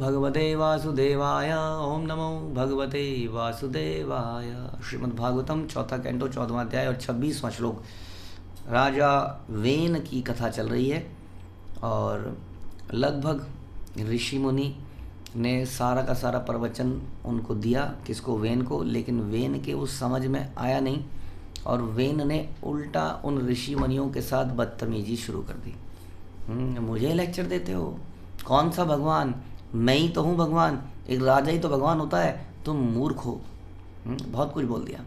भगवते वासुदेवाय। ओम नमो भगवते वासुदेवाय। श्रीमद्भागवतम चौथा कैंटो 14वां अध्याय और 26वां श्लोक। राजा वेन की कथा चल रही है और लगभग ऋषि मुनि ने सारा का सारा प्रवचन उनको दिया, किसको? वेन को। लेकिन वेन के उस समझ में आया नहीं और वेन ने उल्टा उन ऋषि मुनियों के साथ बदतमीजी शुरू कर दी। मुझे लेक्चर देते हो? कौन सा भगवान? मैं ही तो हूँ भगवान, एक राजा ही तो भगवान होता है, तुम मूर्ख हो। बहुत कुछ बोल दिया।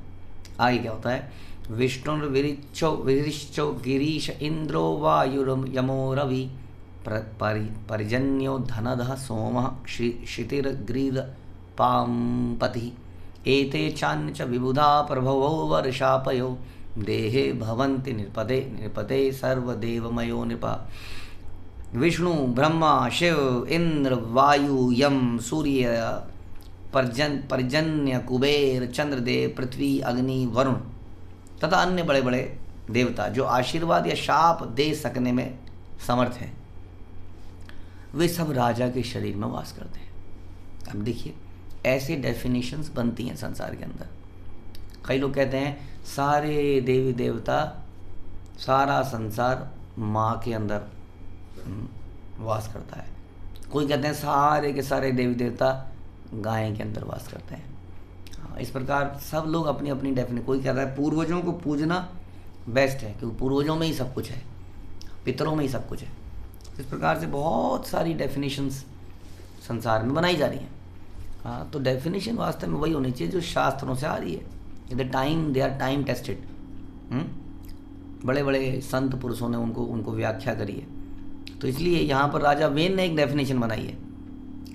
आगे क्या होता है? विष्णुर्विरिश्चो गिरीश इंद्रो वायुर यमो रवि परिजन्यो धनदः सोमः क्षितिर्ग्रीद पाम्पति एते चान्य विबुधा प्रभवो वर्षापयो देहे भवन्ति नृपते सर्वदेवमयो नृपा। विष्णु ब्रह्मा शिव इंद्र वायु यम सूर्य पर्जन्य कुबेर चंद्रदेव पृथ्वी अग्नि वरुण तथा अन्य बड़े बड़े देवता जो आशीर्वाद या शाप दे सकने में समर्थ हैं, वे सब राजा के शरीर में वास करते हैं। अब देखिए, ऐसे डेफिनेशंस बनती हैं संसार के अंदर। कई लोग कहते हैं सारे देवी देवता, सारा संसार माँ के अंदर वास करता है। कोई कहते हैं सारे के सारे देवी देवता गाय के अंदर वास करते हैं। इस प्रकार सब लोग अपनी अपनी डेफिनेशन। कोई कहता है पूर्वजों को पूजना बेस्ट है क्योंकि पूर्वजों में ही सब कुछ है, पितरों में ही सब कुछ है। इस प्रकार से बहुत सारी डेफिनेशंस संसार में बनाई जा रही हैं। हाँ, तो डेफिनेशन वास्तव में वही होनी चाहिए जो शास्त्रों से आ रही है। They are time tested. बड़े बड़े संत पुरुषों ने उनको व्याख्या करी है। तो इसलिए यहाँ पर राजा वेन ने एक डेफिनेशन बनाई है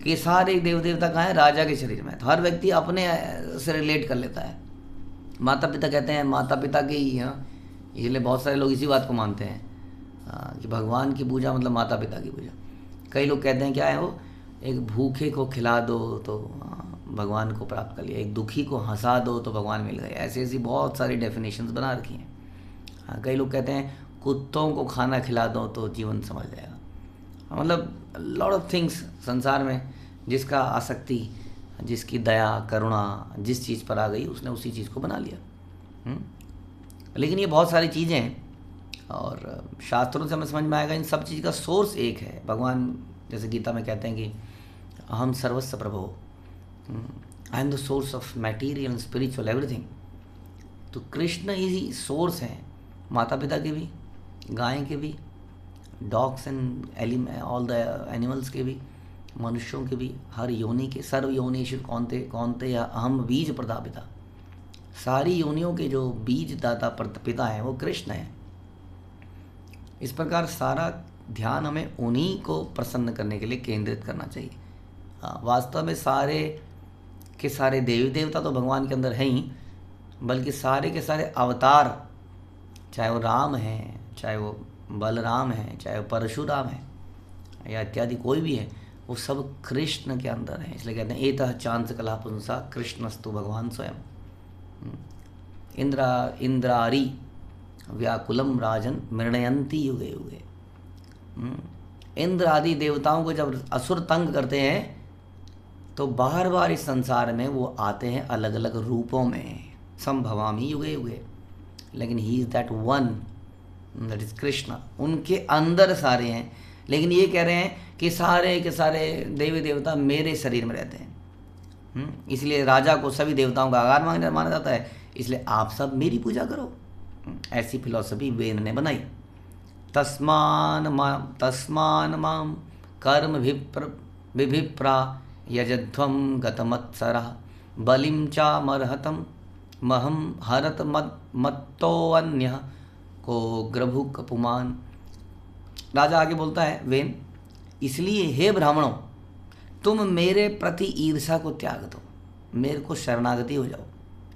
कि सारे देव देवता कहाँ है? राजा के शरीर में। तो हर व्यक्ति अपने से रिलेट कर लेता है। माता पिता कहते हैं माता पिता के ही, हाँ, इसलिए बहुत सारे लोग इसी बात को मानते हैं कि भगवान की पूजा मतलब माता पिता की पूजा। कई लोग कहते हैं क्या है वो, एक भूखे को खिला दो तो भगवान को प्राप्त कर लिया, एक दुखी को हंसा दो तो भगवान मिल गए। ऐसी ऐसी बहुत सारी डेफिनेशंस बना रखी हैं। हाँ, कई लोग कहते हैं कुत्तों को खाना खिला दो तो जीवन समझ जाएगा। मतलब लॉट ऑफ थिंग्स संसार में, जिसका आसक्ति, जिसकी दया करुणा जिस चीज़ पर आ गई उसने उसी चीज़ को बना लिया। लेकिन ये बहुत सारी चीज़ें हैं और शास्त्रों से हमें समझ में आएगा इन सब चीज़ का सोर्स एक है। भगवान जैसे गीता में कहते हैं कि अहम सर्वस्व प्रभो, I am the source of material spiritual everything. तो कृष्ण ही सोर्स हैं, माता पिता के भी, गाय के भी, dogs and all the animals के भी, मनुष्यों के भी, हर योनि के। सर्व योनिषु कौन्ते या अहम बीज प्रदापिता। सारी योनियों के जो बीज दाता पिता हैं वो कृष्ण हैं। इस प्रकार सारा ध्यान हमें उन्हीं को प्रसन्न करने के लिए केंद्रित करना चाहिए। हाँ, वास्तव में सारे के सारे देवी देवता तो भगवान के अंदर हैं ही, बल्कि सारे के सारे अवतार, चाहे वो राम हैं, चाहे वो बलराम हैं, चाहे वो परशुराम हैं या इत्यादि कोई भी है, वो सब कृष्ण के अंदर हैं। इसलिए कहते हैं एतः चांस कला पुंसा कृष्णस्तु भगवान स्वयं। इंद्रारी व्याकुलम राजन मृणयंती युगे युगे। इंद्र आदि देवताओं को जब असुर तंग करते हैं तो बार बार इस संसार में वो आते हैं अलग अलग रूपों में, संभवामी युगे युगे। लेकिन he is that one, that is Krishna. उनके अंदर सारे हैं, लेकिन ये कह रहे हैं कि सारे के सारे देवी देवता मेरे शरीर में रहते हैं। इसलिए राजा को सभी देवताओं का आगार माना जाता है, इसलिए आप सब मेरी पूजा करो। ऐसी फिलॉसफी वेन ने बनाई। तस्मान माम कर्म विभिप्रा यजध्वम गतमत्सरा बलिम चा मरहतम महम हरत मत्तोऽन्यः को ग्रभु कपुमान। राजा आगे बोलता है वेन, इसलिए हे ब्राह्मणों, तुम मेरे प्रति ईर्षा को त्याग दो, मेरे को शरणागति हो जाओ।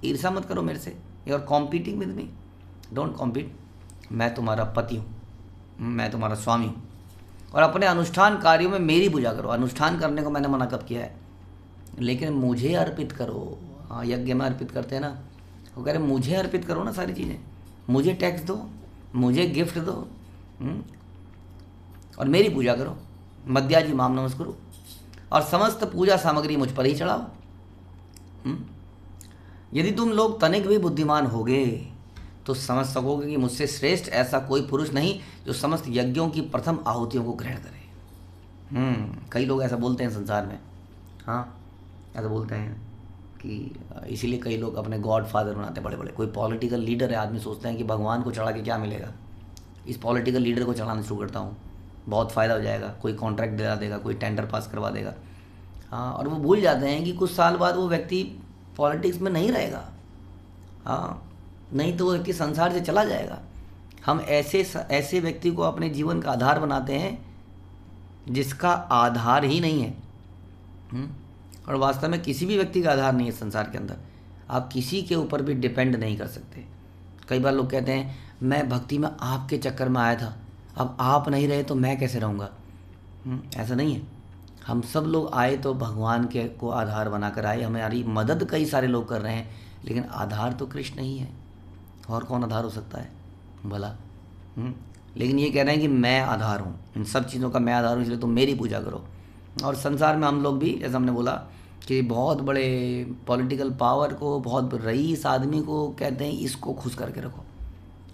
ईर्षा मत करो मेरे से। You are competing with me, don't compete. मैं तुम्हारा पति हूँ, मैं तुम्हारा स्वामी हूँ, और अपने अनुष्ठान कार्यों में मेरी पूजा करो। अनुष्ठान करने को मैंने मना कब किया है? लेकिन मुझे अर्पित करो। हाँ, यज्ञ में अर्पित करते हैं ना, वो कह रहे मुझे अर्पित करो ना सारी चीज़ें, मुझे टैक्स दो, मुझे गिफ्ट दो और मेरी पूजा करो। मद्याजी माम नमस्कुरु। और समस्त पूजा सामग्री मुझ पर ही चढ़ाओ। यदि तुम लोग तनिक भी बुद्धिमान होगे तो समझ सकोगे कि मुझसे श्रेष्ठ ऐसा कोई पुरुष नहीं जो समस्त यज्ञों की प्रथम आहुतियों को ग्रहण करे। कई लोग ऐसा बोलते हैं संसार में, हाँ ऐसा बोलते हैं कि इसीलिए कई लोग अपने गॉड फादर बनाते हैं बड़े बड़े। कोई पॉलिटिकल लीडर है, आदमी सोचते हैं कि भगवान को चढ़ा के क्या मिलेगा, इस पॉलिटिकल लीडर को चढ़ाना शुरू करता हूँ, बहुत फ़ायदा हो जाएगा, कोई कॉन्ट्रैक्ट दिला देगा, कोई टेंडर पास करवा देगा। हाँ, और वो भूल जाते हैं कि कुछ साल बाद वो व्यक्ति पॉलिटिक्स में नहीं रहेगा। हाँ, नहीं तो वो व्यक्ति संसार से चला जाएगा। हम ऐसे व्यक्ति को अपने जीवन का आधार बनाते हैं जिसका आधार ही नहीं है। और वास्तव में किसी भी व्यक्ति का आधार नहीं है संसार के अंदर। आप किसी के ऊपर भी डिपेंड नहीं कर सकते। कई बार लोग कहते हैं मैं भक्ति में आपके चक्कर में आया था, अब आप नहीं रहे तो मैं कैसे रहूँगा। ऐसा नहीं है। हम सब लोग आए तो भगवान के को आधार बनाकर आए। हमारी मदद कई सारे लोग कर रहे हैं, लेकिन आधार तो कृष्ण ही है। और कौन आधार हो सकता है भला। लेकिन ये कह रहे हैं कि मैं आधार हूँ, इन सब चीज़ों का मैं आधार हूँ, इसलिए तुम मेरी पूजा करो। और संसार में हम लोग भी, जैसा हमने बोला कि बहुत बड़े पॉलिटिकल पावर को, बहुत रईस आदमी को कहते हैं इसको खुश करके रखो,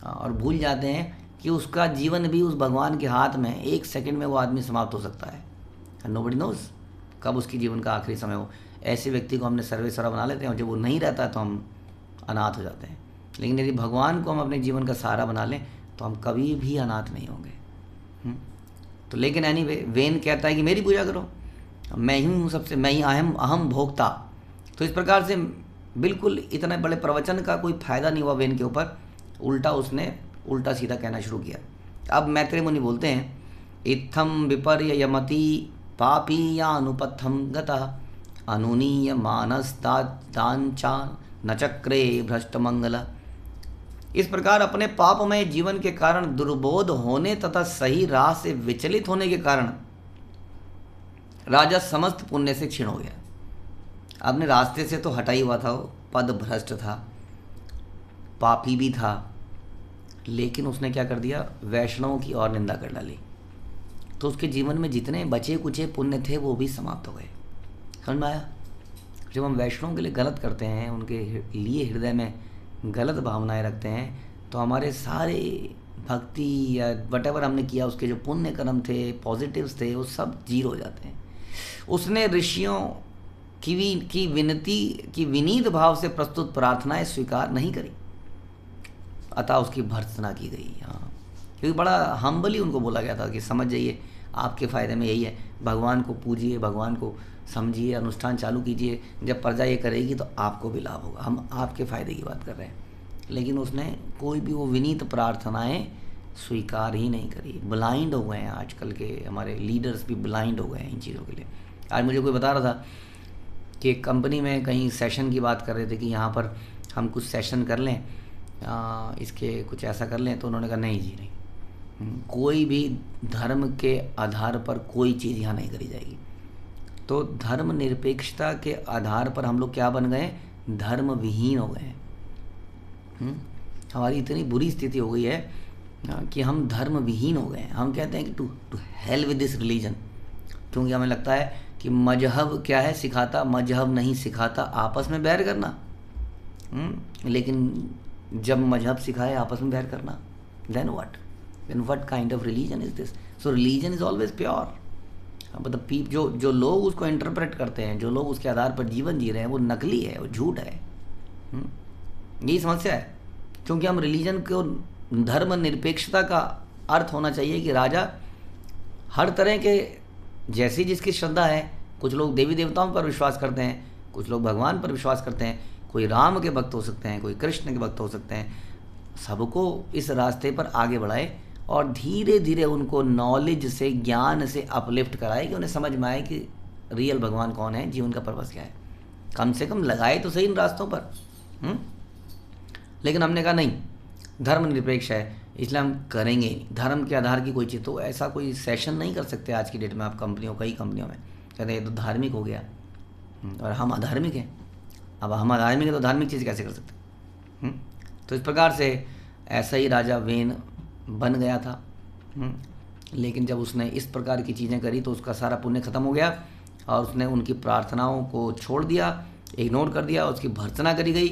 और भूल जाते हैं कि उसका जीवन भी उस भगवान के हाथ में। 1 सेकंड में वो आदमी समाप्त हो सकता है। नोबडी नोज कब उसकी जीवन का आखिरी समय हो। ऐसे व्यक्ति को हमने सर्वेसर्वा बना लेते हैं, और जब वो नहीं रहता तो हम अनाथ हो जाते हैं। लेकिन यदि भगवान को हम अपने जीवन का सहारा बना लें तो हम कभी भी अनाथ नहीं होंगे। तो लेकिन एनीवे वेन कहता है कि मेरी पूजा करो, मैं ही हूँ सबसे, मैं ही अहम भोक्ता। तो इस प्रकार से बिल्कुल इतने बड़े प्रवचन का कोई फायदा नहीं हुआ वेन के ऊपर। उल्टा उसने उल्टा सीधा कहना शुरू किया। अब मैत्रेय मुनि बोलते हैं, इत्थम विपर्ययमति पापी या अनुपथम गतः अनुनीय मानस्तांचा न चक्रे भ्रष्ट मंगल। इस प्रकार अपने पापमय जीवन के कारण दुर्बोध होने तथा सही राह से विचलित होने के कारण राजा समस्त पुण्य से क्षीण हो गया। अपने रास्ते से तो हटा ही हुआ था, वो पद भ्रष्ट था, पापी भी था, लेकिन उसने क्या कर दिया, वैष्णवों की और निंदा कर डाली। तो उसके जीवन में जितने बचे कुचे पुण्य थे वो भी समाप्त हो गए। समझ में आया। जब हम वैष्णवों के लिए गलत करते हैं, उनके लिए हृदय में गलत भावनाएं रखते हैं, तो हमारे सारे भक्ति या वटेवर हमने किया उसके जो पुण्य कर्म थे, पॉजिटिव्स थे, वो सब जीरो हो जाते हैं। उसने ऋषियों की विनती की विनीत भाव से प्रस्तुत प्रार्थनाएं स्वीकार नहीं करी, अतः उसकी भर्त्सना की गई। हाँ, क्योंकि बड़ा हम्बली उनको बोला गया था कि समझ जाइए आपके फ़ायदे में यही है, भगवान को पूजिए, भगवान को समझिए, अनुष्ठान चालू कीजिए, जब प्रजा ये करेगी तो आपको भी लाभ होगा, हम आपके फ़ायदे की बात कर रहे हैं। लेकिन उसने कोई भी वो विनीत प्रार्थनाएं स्वीकार ही नहीं करी। ब्लाइंड हो गए हैं आजकल के हमारे लीडर्स भी, ब्लाइंड हो गए हैं इन चीज़ों के लिए। आज मुझे कोई बता रहा था कि एक कंपनी में कहीं सेशन की बात कर रहे थे कि यहाँ पर हम कुछ सेशन कर लें, इसके कुछ ऐसा कर लें, तो उन्होंने कहा नहीं जी नहीं, कोई भी धर्म के आधार पर कोई चीज़ यहाँ नहीं करी जाएगी। तो धर्म निरपेक्षता के आधार पर हम लोग क्या बन गए, धर्म विहीन हो गए हैं। हमारी इतनी बुरी स्थिति हो गई है कि हम धर्म विहीन हो गए हैं। हम कहते हैं कि to hell with this religion, क्योंकि हमें लगता है कि मजहब क्या है सिखाता, मजहब नहीं सिखाता आपस में बैर करना। लेकिन जब मजहब सिखाए आपस में बैर करना, then what kind of religion is this? So religion is always pure. But the people जो लोग उसको इंटरप्रेट करते हैं, जो लोग उसके आधार पर जीवन जी रहे हैं, वो नकली है, वो झूठ है। यही समस्या है। क्योंकि हम रिलीजन को, धर्म निरपेक्षता का अर्थ होना चाहिए कि राजा हर तरह के, जैसी जिसकी श्रद्धा है, कुछ लोग देवी देवताओं पर विश्वास करते हैं, कुछ लोग भगवान पर विश्वास करते हैं, कोई राम के भक्त हो सकते हैं, कोई कृष्ण के भक्त हो सकते हैं, सबको इस रास्ते पर आगे बढ़ाए और धीरे धीरे उनको नॉलेज से, ज्ञान से अपलिफ्ट कराए कि उन्हें समझ में आए कि रियल भगवान कौन है, जीवन का पर्पस क्या है। कम से कम लगाए तो सही इन रास्तों पर। लेकिन हमने कहा नहीं, धर्म निरपेक्ष है, इसलिए हम करेंगे नहीं धर्म के आधार की कोई चीज़। तो ऐसा कोई सेशन नहीं कर सकते आज की डेट में आप कंपनियों, कई कंपनियों में कहते हैं ये तो धार्मिक हो गया और हम अधार्मिक हैं। अब हम अधार्मिक हैं तो धार्मिक चीज़ कैसे कर सकते। तो इस प्रकार से ऐसा ही राजा वेन बन गया था। लेकिन जब उसने इस प्रकार की चीज़ें करी तो उसका सारा पुण्य खत्म हो गया और उसने उनकी प्रार्थनाओं को छोड़ दिया, इग्नोर कर दिया, उसकी भर्त्सना करी गई।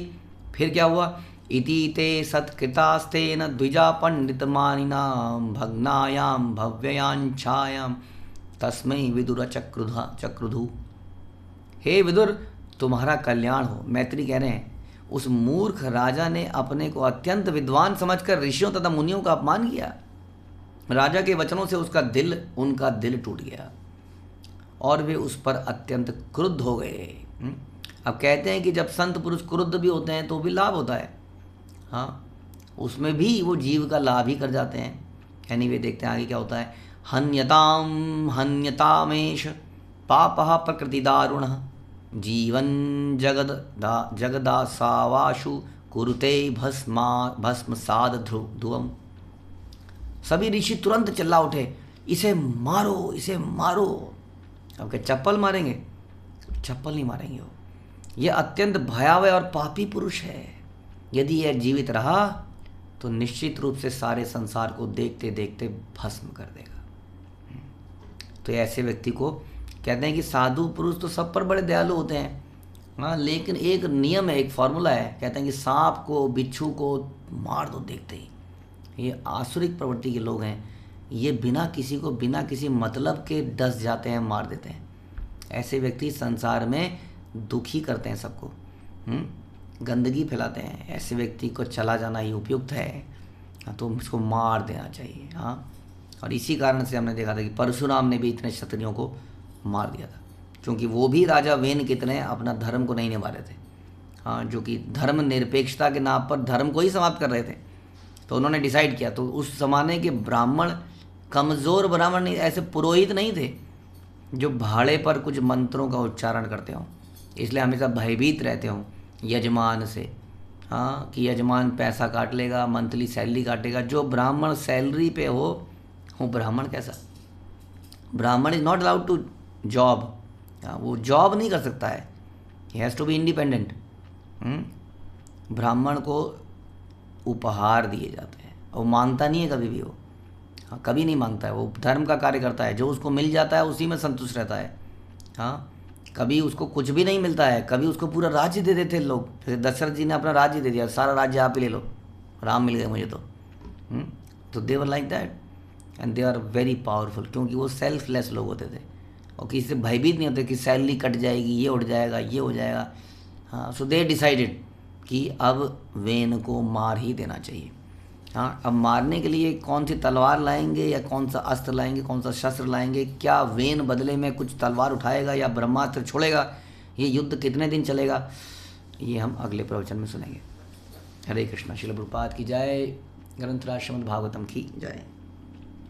फिर क्या हुआ? इति ते सत्कृतास्तेन द्विजा पंडितमानिनां भग्नायां भव्ययांछायां तस्मै विदुर चक्रुधु। हे विदुर, तुम्हारा कल्याण हो। मैत्री कह रहे हैं उस मूर्ख राजा ने अपने को अत्यंत विद्वान समझकर ऋषियों तथा मुनियों का अपमान किया। राजा के वचनों से उनका दिल टूट गया और वे उस पर अत्यंत क्रुद्ध हो गए। अब कहते हैं कि जब संत पुरुष क्रुद्ध भी होते हैं तो भी लाभ होता है। हाँ, उसमें भी वो जीव का लाभ ही कर जाते हैं। एनीवे, देखते हैं आगे क्या होता है। हन्यतामेश पापः प्रकृति दारुण जीवन जगदासावाशु कुरुते भस्म साध ध्रुवम। सभी ऋषि तुरंत चिल्ला उठे, इसे मारो, इसे मारो। अब क्या चप्पल मारेंगे? चप्पल नहीं मारेंगे वो। ये अत्यंत भयावह और पापी पुरुष है। यदि यह जीवित रहा तो निश्चित रूप से सारे संसार को देखते देखते भस्म कर देगा। तो ऐसे व्यक्ति को कहते हैं कि साधु पुरुष तो सब पर बड़े दयालु होते हैं, हाँ, लेकिन एक नियम है, एक फॉर्मूला है। कहते हैं कि सांप को, बिच्छू को मार दो देखते ही। ये आसुरिक प्रवृत्ति के लोग हैं। ये बिना किसी मतलब के डस जाते हैं, मार देते हैं। ऐसे व्यक्ति संसार में दुखी करते हैं सबको, गंदगी फैलाते हैं। ऐसे व्यक्ति को चला जाना ही उपयुक्त है। तो उसको मार देना चाहिए। हाँ, और इसी कारण से हमने देखा था कि परशुराम ने भी इतने क्षत्रियों को मार दिया था, क्योंकि वो भी राजा वेन कितने अपना धर्म को नहीं निभा रहे थे। हाँ, जो कि धर्म निरपेक्षता के नाम पर धर्म को ही समाप्त कर रहे थे। तो उन्होंने डिसाइड किया। तो उस ज़माने के ब्राह्मण कमज़ोर ब्राह्मण नहीं, ऐसे पुरोहित नहीं थे जो भाड़े पर कुछ मंत्रों का उच्चारण करते हों, इसलिए हमेशा भयभीत रहते हों यजमान से। हाँ, कि यजमान पैसा काट लेगा, मंथली सैलरी काटेगा। जो ब्राह्मण सैलरी पे हो वो ब्राह्मण कैसा? Brahmin is not allowed to job. वो जॉब नहीं कर सकता है, he has to be independent. Brahmin को उपहार दिए जाते हैं, वो मांगता नहीं है कभी भी। वो हाँ, कभी नहीं मांगता है। वो धर्म का कार्य करता है, जो उसको मिल जाता है उसी में संतुष्ट रहता है। हाँ, कभी उसको कुछ भी नहीं मिलता है। कभी उसको पूरा राज्य दे देते लोग, जैसे दशरथ जी ने अपना राज्य दे दिया, सारा राज्य आप ही ले लो, राम मिल गए मुझे तो they were like that and they are very powerful, क्योंकि वो सेल्फलेस लोग होते थे और किसी से भयभीत नहीं होते कि सैलरी कट जाएगी, ये उठ जाएगा, ये हो जाएगा। हाँ, सो दे डिसाइडेड कि अब वेन को मार ही देना चाहिए। हाँ, अब मारने के लिए कौन सी तलवार लाएंगे या कौन सा अस्त्र लाएंगे, कौन सा शस्त्र लाएंगे, क्या वेन बदले में कुछ तलवार उठाएगा या ब्रह्मास्त्र छोड़ेगा, ये युद्ध कितने दिन चलेगा, ये हम अगले प्रवचन में सुनेंगे। हरे कृष्णा। श्रील प्रभुपाद की जय। ग्रंथराज श्रीमद् भागवतम की जय।